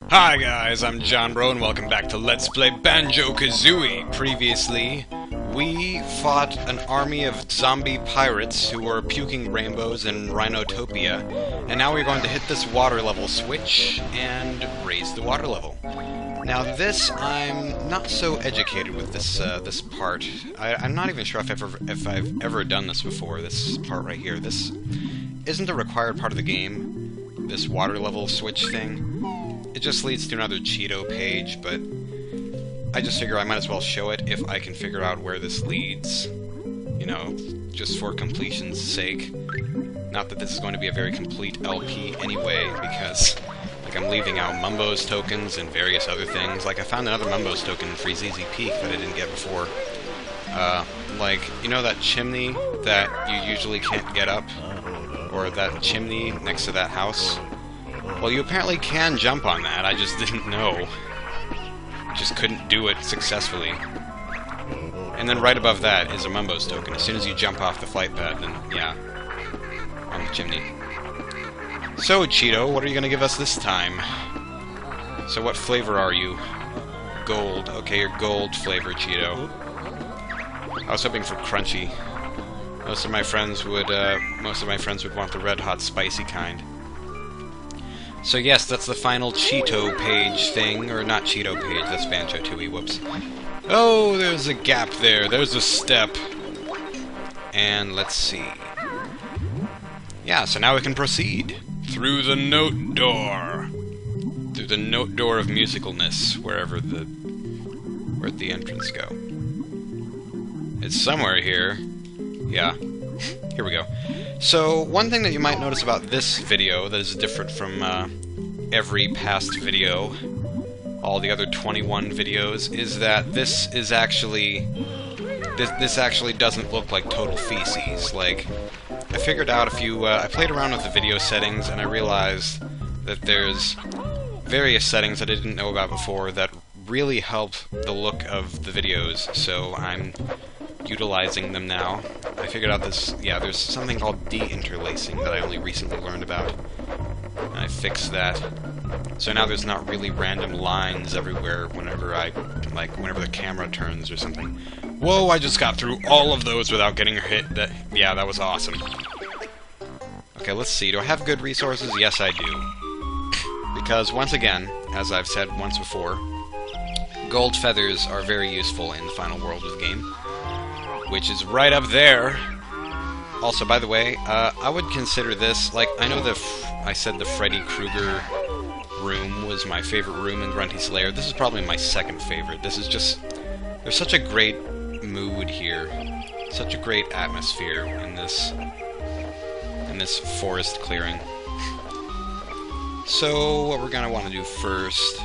Hi guys, I'm John Bro and welcome back to Let's Play Banjo Kazooie. Previously, we fought an army of zombie pirates who were puking rainbows in Rhinotopia, and now we're going to hit this water level switch and raise the water level. Now this, I'm not so educated with this part. I'm not even sure if I've ever done this before, this part right here. This isn't a required part of the game, this water level switch thing. It just leads to another Cheeto page, but I just figure I might as well show it if I can figure out where this leads. You know, just for completion's sake. Not that this is going to be a very complete LP anyway, because like I'm leaving out Mumbo's tokens and various other things. Like I found another Mumbo's token in Freeze Easy Peak that I didn't get before. Like, you know that chimney that you usually can't get up? Or that chimney next to that house? Well, you apparently can jump on that, I just didn't know. Just couldn't do it successfully. And then right above that is a Mumbo's token. As soon as you jump off the flight pad, then, yeah, on the chimney. So, Cheeto, what are you going to give us this time? So what flavor are you? Gold. Okay, you're gold flavor, Cheeto. I was hoping for crunchy. Most of my friends would want the red hot spicy kind. So yes, that's the final Cheeto page thing, or not Cheeto page, that's Banjo Tooie, whoops. Oh, there's a gap there, there's a step. And let's see. Yeah, so now we can proceed. Through the note door. Through the note door of musicalness, where'd the entrance go? It's somewhere here. Yeah, here we go. So, one thing that you might notice about this video that is different from every past video, all the other 21 videos, is that this actually doesn't look like total feces. Like, I figured out I played around with the video settings and I realized that there's various settings that I didn't know about before that really help the look of the videos, so I'm utilizing them now. I figured out there's something called de-interlacing that I only recently learned about, and I fixed that. So now there's not really random lines everywhere whenever the camera turns or something. Whoa, I just got through all of those without getting hit. Yeah, that was awesome. Okay, let's see. Do I have good resources? Yes, I do. Because, once again, as I've said once before, gold feathers are very useful in the final world of the game, which is right up there. Also, by the way, I would consider this, like, I know I said the Freddy Krueger room was my favorite room in Grunty's Lair. This is probably my second favorite. This is just, there's such a great mood here, such a great atmosphere in this forest clearing. So, what we're gonna want to do first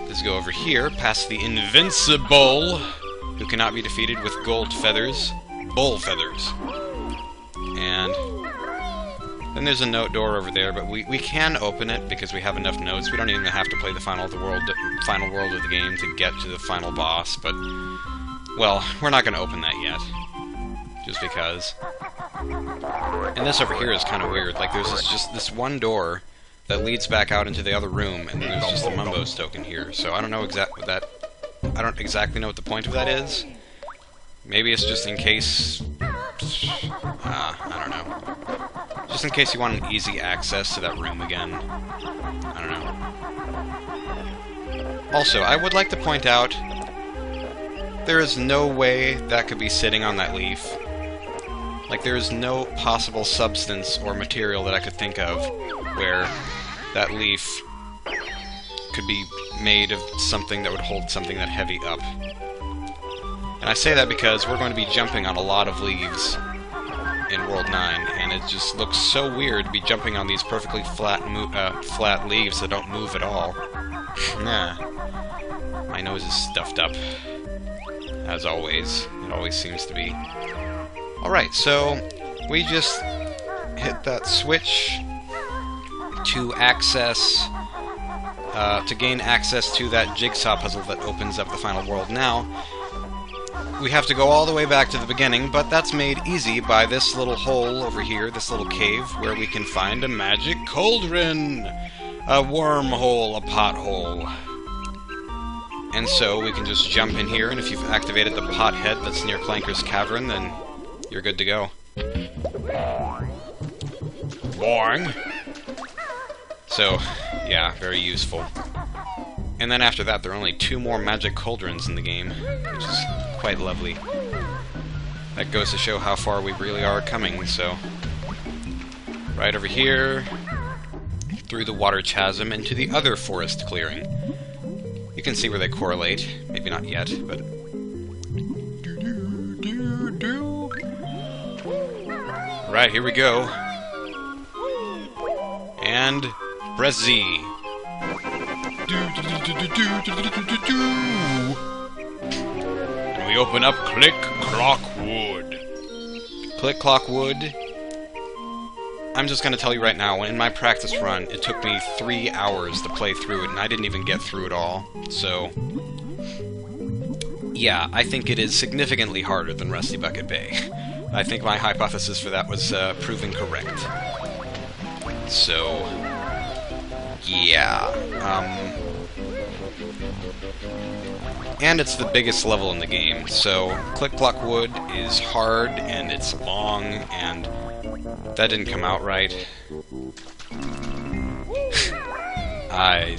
is go over here, past the Invincible, who cannot be defeated with gold feathers, bull feathers. And then there's a note door over there, but we can open it because we have enough notes. We don't even have to play the final world of the game to get to the final boss, but, well, we're not going to open that yet, just because. And this over here is kind of weird. Like, there's just this one door that leads back out into the other room, and then there's just a Mumbo's token here. So I don't know I don't exactly know what the point of that is. Maybe it's just in case... I don't know. Just in case you want an easy access to that room again. I don't know. Also, I would like to point out, there is no way that could be sitting on that leaf. Like, there is no possible substance or material that I could think of where that leaf could be made of something that would hold something that heavy up. And I say that because we're going to be jumping on a lot of leaves in World 9, and it just looks so weird to be jumping on these perfectly flat leaves that don't move at all. Nah. My nose is stuffed up. As always. It always seems to be. Alright, so we just hit that switch to gain access to that jigsaw puzzle that opens up the final world. Now, we have to go all the way back to the beginning, but that's made easy by this little hole over here, this little cave, where we can find a magic cauldron! A wormhole, a pothole. And so we can just jump in here, and if you've activated the pothead that's near Clanker's Cavern, then you're good to go. Boing! So, yeah, very useful. And then after that, there are only 2 more magic cauldrons in the game, which is quite lovely. That goes to show how far we really are coming, so... Right over here, through the water chasm, into the other forest clearing. You can see where they correlate. Maybe not yet, but... Right, here we go. And... press Z. And we open up Click Clock Wood. Click Clock Wood. I'm just gonna tell you right now, in my practice run, it took me 3 hours to play through it, and I didn't even get through it all. So, yeah, I think it is significantly harder than Rusty Bucket Bay. I think my hypothesis for that was proven correct. So, yeah. And it's the biggest level in the game, so Click Clock Wood is hard, and it's long, and that didn't come out right. I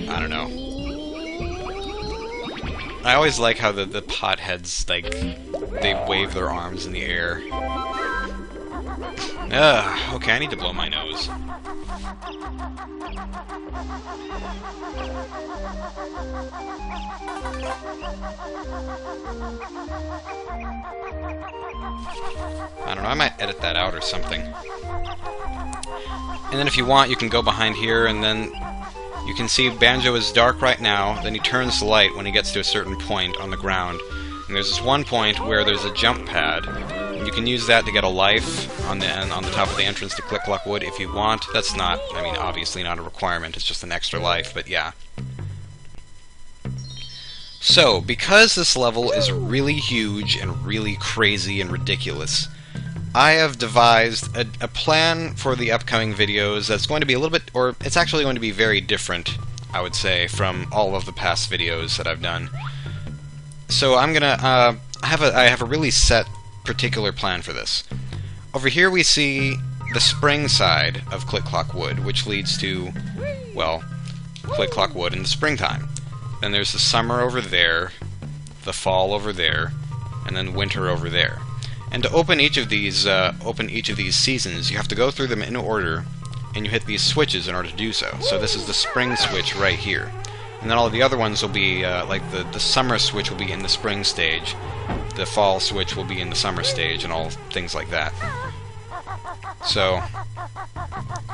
don't know. I always like how the potheads, like, they wave their arms in the air. Okay, I need to blow my nose. I don't know, I might edit that out or something. And then if you want, you can go behind here, and then you can see Banjo is dark right now, then he turns light when he gets to a certain point on the ground. And there's this one point where there's a jump pad, and you can use that to get a life on the top of the entrance to Click Clock Wood if you want. That's not, I mean, obviously not a requirement, it's just an extra life, but yeah. So, because this level is really huge and really crazy and ridiculous, I have devised a plan for the upcoming videos that's going to be a little bit, or it's actually going to be very different, I would say, from all of the past videos that I've done. So I'm gonna, I have a really set particular plan for this. Over here we see the spring side of Click Clock Wood, which leads to, well, Click Clock Wood in the springtime. Then there's the summer over there, the fall over there, and then winter over there. And to open each of these seasons, you have to go through them in order, and you hit these switches in order to do so. So this is the spring switch right here. And then all of the other ones will be, like the summer switch will be in the spring stage, the fall switch will be in the summer stage, and all things like that. So,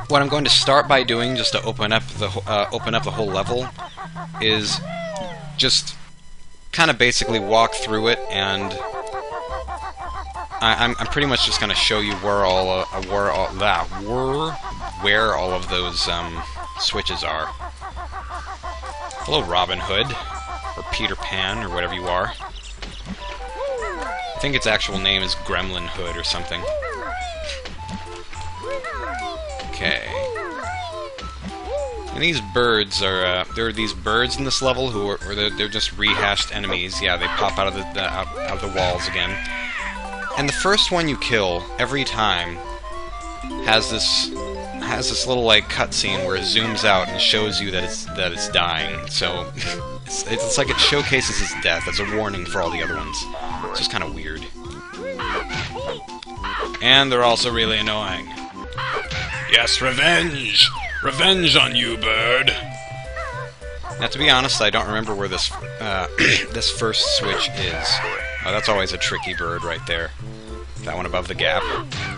what I'm going to start by doing, just to open up the whole level, is just kind of basically walk through it, and I'm pretty much just going to show you where all of those switches are. Hello, Robin Hood, or Peter Pan, or whatever you are. I think its actual name is Gremlin Hood or something. Okay. And these birds are, there are these birds in this level who are, or they're just rehashed enemies. Yeah, they pop out of the walls again. And the first one you kill every time has this little like cutscene where it zooms out and shows you that it's dying. So it's like it showcases its death as a warning for all the other ones. It's just kind of weird. And they're also really annoying. Yes, revenge! Revenge on you, bird! Now, to be honest, I don't remember where this this first switch is. Oh, that's always a tricky bird right there. That one above the gap.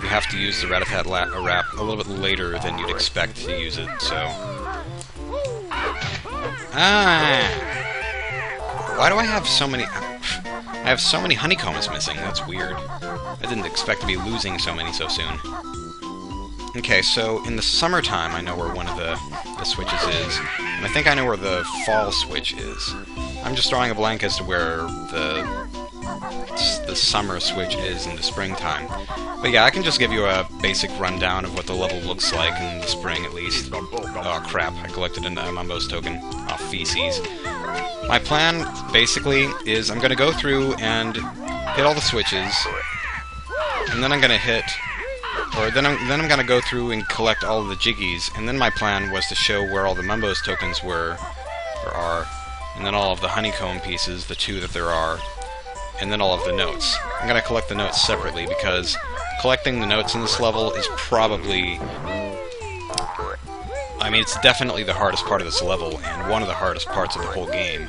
You have to use the Rat-a-tat Rap a little bit later than you'd expect to use it, so... Ah! Why do I have so many... I have so many honeycombs missing, that's weird. I didn't expect to be losing so many so soon. Okay, so in the summertime I know where one of the switches is, and I think I know where the fall switch is. I'm just drawing a blank as to where the the summer switch is in the springtime. But yeah, I can just give you a basic rundown of what the level looks like in the spring, at least. Oh crap, I collected a Mumbo's token off feces. My plan, basically, is I'm gonna go through and hit all the switches, and then I'm gonna then I'm gonna go through and collect all of the jiggies, and then my plan was to show where all the Mumbo's tokens were, or are, and then all of the honeycomb pieces, the 2 that there are, and then all of the notes. I'm gonna collect the notes separately, because collecting the notes in this level is probably... I mean, it's definitely the hardest part of this level, and one of the hardest parts of the whole game.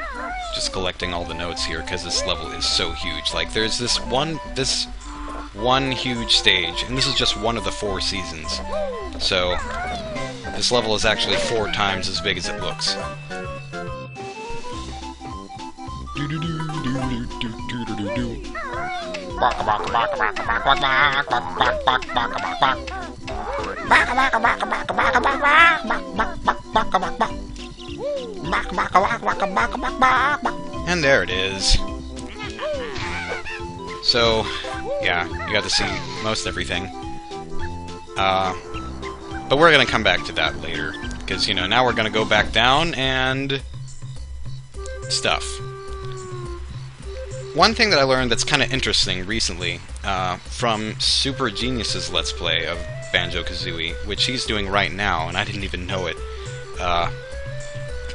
Just collecting all the notes here, because this level is so huge. Like, there's this one huge stage, and this is just one of the 4 seasons. So, this level is actually 4 times as big as it looks. And there it is. So, yeah, you got to see most everything. But we're gonna come back to that later, because, you know, now we're gonna go back down and... stuff. One thing that I learned that's kind of interesting recently, from Super Genius's Let's Play of Banjo-Kazooie, which he's doing right now, and I didn't even know it.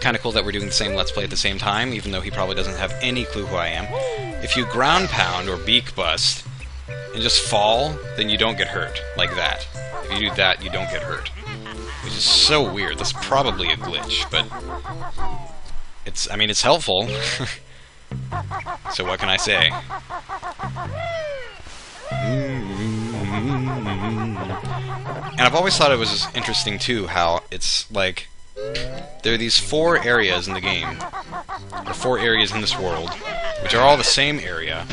Kind of cool that we're doing the same Let's Play at the same time, even though he probably doesn't have any clue who I am. If you ground pound or beak bust and just fall, then you don't get hurt, like that. If you do that, you don't get hurt. Which is so weird. That's probably a glitch, but I mean, it's helpful. So what can I say? And I've always thought it was interesting, too, how it's like... there are these 4 areas in the game, or 4 areas in this world, which are all the same area,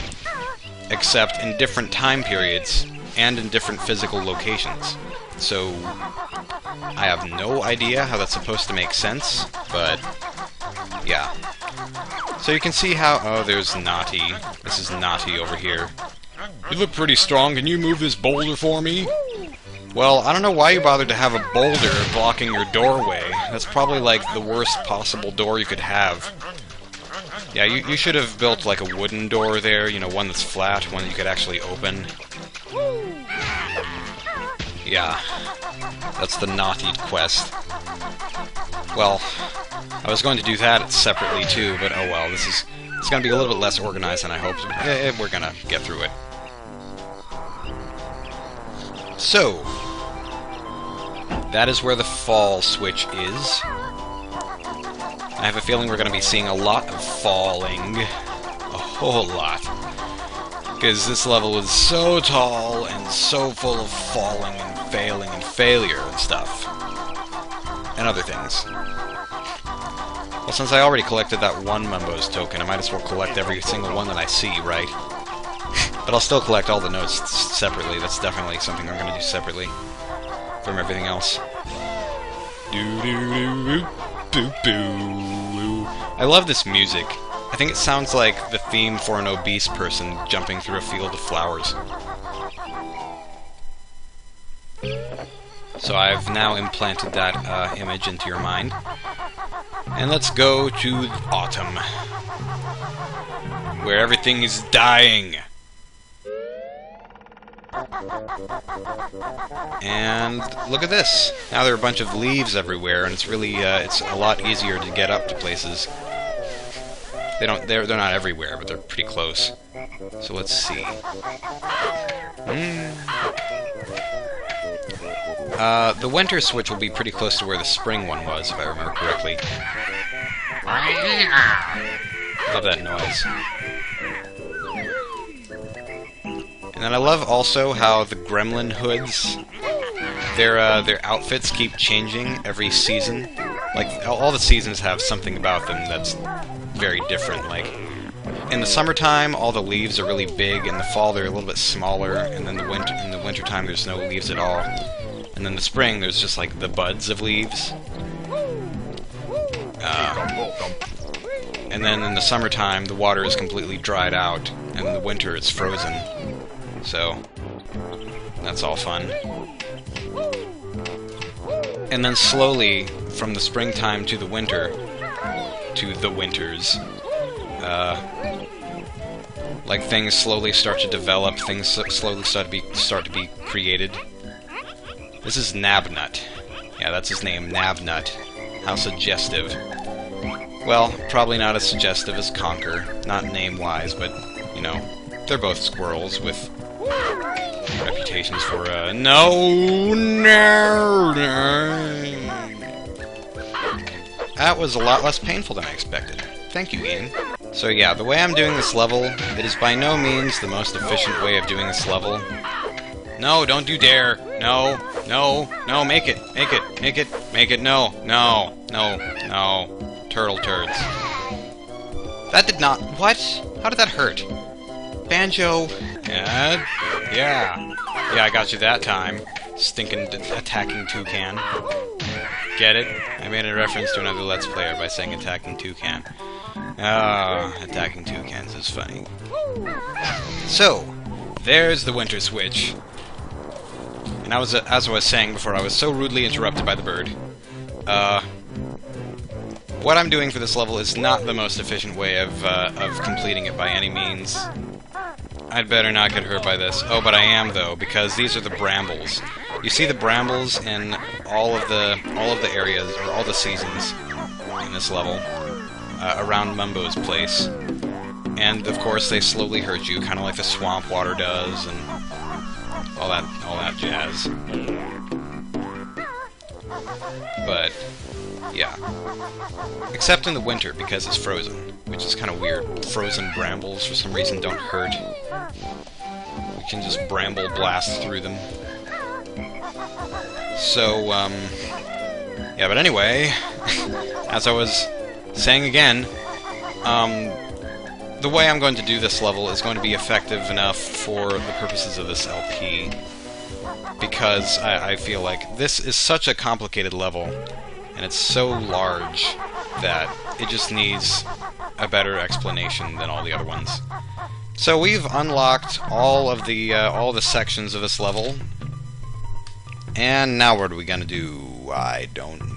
except in different time periods and in different physical locations. So, I have no idea how that's supposed to make sense, but yeah. So you can see how... oh, there's Naughty. This is Naughty over here. You look pretty strong. Can you move this boulder for me? Well, I don't know why you bothered to have a boulder blocking your doorway. That's probably like the worst possible door you could have. Yeah, you should have built like a wooden door there, you know, one that's flat, one that you could actually open. Yeah, that's the Naughty quest. Well, I was going to do that separately too, but oh well, it's going to be a little bit less organized than I hoped. We're going to get through it. So, that is where the fall switch is. I have a feeling we're going to be seeing a lot of falling. A whole lot. Because this level is so tall and so full of falling and failing and failure and stuff. And other things. Well, since I already collected that one Mumbo's token, I might as well collect every single one that I see, right? But I'll still collect all the notes separately. That's definitely something I'm going to do separately from everything else. I love this music. I think it sounds like the theme for an obese person jumping through a field of flowers. So I've now implanted that image into your mind. And let's go to autumn, where everything is dying. And look at this. Now there are a bunch of leaves everywhere, and it's really it's a lot easier to get up to places. They're not everywhere, but they're pretty close. So let's see. The winter switch will be pretty close to where the spring one was, if I remember correctly. Love that noise. And then I love also how the gremlin hoods, their outfits keep changing every season. Like, all the seasons have something about them that's very different. Like, in the summertime, all the leaves are really big. In the fall, they're a little bit smaller. And then in the wintertime, there's no leaves at all. And then the spring, there's just like the buds of leaves. And then in the summertime, the water is completely dried out, and in the winter it's frozen. So, that's all fun. And then slowly, from the springtime to the winter, to the winters, like things slowly start to develop, things slowly start to be created. This is Nabnut. Yeah, that's his name, Nabnut. How suggestive. Well, probably not as suggestive as Conker, not name-wise, but, you know, they're both squirrels with reputations for, no! That was a lot less painful than I expected. Thank you, Ian. So yeah, the way I'm doing this level, it is by no means the most efficient way of doing this level. No, don't you dare! No, no, no, make it, make it, make it, make it, no, no, no, no. Turtle turds. That did not... What? How did that hurt? Banjo... Yeah, I got you that time. Stinking attacking toucan. Get it? I made a reference to another Let's Player by saying attacking toucan. Ah, attacking toucans is funny. So, there's the winter switch. And as I was saying before, I was so rudely interrupted by the bird. What I'm doing for this level is not the most efficient way of completing it by any means. I'd better not get hurt by this. Oh, but I am though, because these are the brambles. You see the brambles in all of the areas or all the seasons in this level around Mumbo's place, and of course they slowly hurt you, kind of like the swamp water does, and all that jazz. But yeah, except in the winter because it's frozen, which is kind of weird. Frozen brambles for some reason don't hurt. We can just bramble blast through them. So, yeah, but anyway, as I was saying again, the way I'm going to do this level is going to be effective enough for the purposes of this LP, because I feel like this is such a complicated level, and it's so large that it just needs a better explanation than all the other ones. So we've unlocked all the sections of this level, and now what are we gonna do? I don't